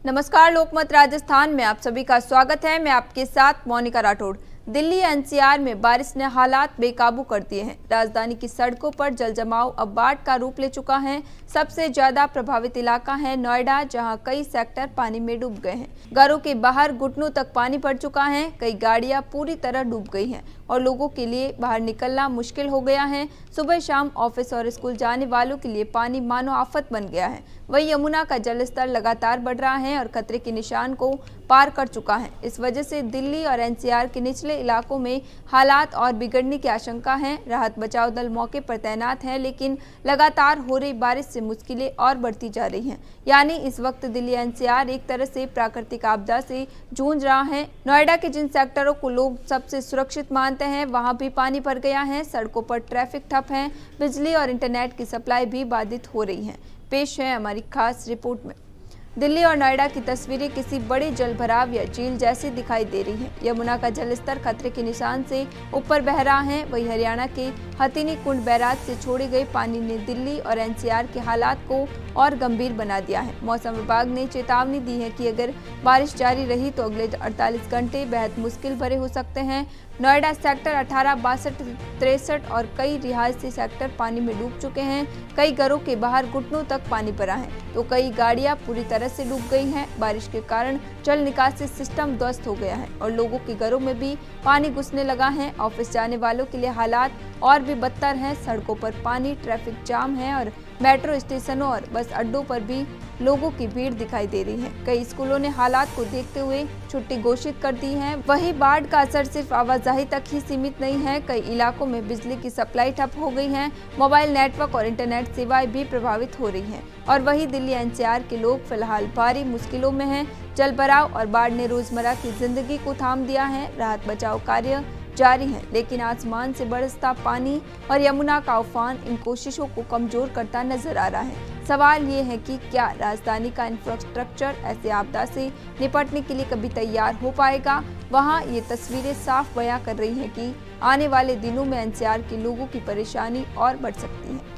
नमस्कार, लोकमत राजस्थान में आप सभी का स्वागत है। मैं आपके साथ मोनिका राठौड़। दिल्ली एनसीआर में बारिश ने हालात बेकाबू कर दिए हैं। राजधानी की सड़कों पर जल जमाव अब बाढ़ का रूप ले चुका है। सबसे ज्यादा प्रभावित इलाका है नोएडा, जहां कई सेक्टर पानी में डूब गए हैं। घरों के बाहर घुटनों तक पानी पड़ चुका है। कई गाड़ियां पूरी तरह डूब गई हैं और लोगों के लिए बाहर निकलना मुश्किल हो गया है। सुबह शाम ऑफिस और स्कूल जाने वालों के लिए पानी मानो आफत बन गया है। वहीं यमुना का जलस्तर लगातार बढ़ रहा है और खतरे के निशान को पार कर चुका है। इस वजह से दिल्ली और एनसीआर के निचले इलाकों में हालात और बिगड़ने की आशंका है। राहत बचाव दल मौके पर तैनात हैं, लेकिन लगातार हो रही बारिश से मुश्किलें और बढ़ती जा रही हैं। यानी इस वक्त दिल्ली एनसीआर एक तरह से प्राकृतिक आपदा से जूझ रहा है। नोएडा के जिन सेक्टरों को लोग सबसे सुरक्षित मानते हैं, वहां भी पानी भर गया है। सड़कों पर ट्रैफिक ठप है। बिजली और इंटरनेट की सप्लाई भी बाधित हो रही है। पेश है हमारी खास रिपोर्ट में। दिल्ली और नोएडा की तस्वीरें किसी बड़े जलभराव या झील जैसी दिखाई दे रही हैं। यमुना का जलस्तर खतरे के निशान से ऊपर बह रहा है। वहीं हरियाणा के हथिनी कुंड बैराज से छोड़े गए पानी ने दिल्ली और एनसीआर के हालात को और गंभीर बना दिया है। मौसम विभाग ने चेतावनी दी है कि अगर बारिश जारी रही तो अगले 48 घंटे बेहद मुश्किल भरे हो सकते हैं। नोएडा सेक्टर 18, 62, 63 और कई रिहायशी सेक्टर पानी में डूब चुके हैं। कई घरों के बाहर घुटनों तक पानी भरा है तो कई गाड़ियां पूरी तरह से डूब गई हैं। बारिश के कारण जल निकासी सिस्टम ध्वस्त हो गया है और लोगों के घरों में भी पानी घुसने लगा है। ऑफिस जाने वालों के लिए हालात और भी बदतर हैं। सड़कों पर पानी, ट्रैफिक जाम है और मेट्रो स्टेशनों और बस अड्डों पर भी लोगों की भीड़ दिखाई दे रही है। कई स्कूलों ने हालात को देखते हुए छुट्टी घोषित कर दी है। वहीं बाढ़ का असर सिर्फ आवाजाही तक ही सीमित नहीं है। कई इलाकों में बिजली की सप्लाई ठप हो गई है। मोबाइल नेटवर्क और इंटरनेट सेवाएं भी प्रभावित हो रही हैं। और वहीं दिल्ली एनसीआर के लोग फिलहाल भारी मुश्किलों में हैं। जलभराव और बाढ़ ने रोजमर्रा की जिंदगी को थाम दिया है। राहत बचाव कार्य जारी है, लेकिन आसमान से बरसता पानी और यमुना का उफान इन कोशिशों को कमजोर करता नजर आ रहा है। सवाल ये है कि क्या राजधानी का इंफ्रास्ट्रक्चर ऐसे आपदा से निपटने के लिए कभी तैयार हो पाएगा। वहाँ ये तस्वीरें साफ बयां कर रही हैं कि आने वाले दिनों में एनसीआर के लोगों की परेशानी और बढ़ सकती है।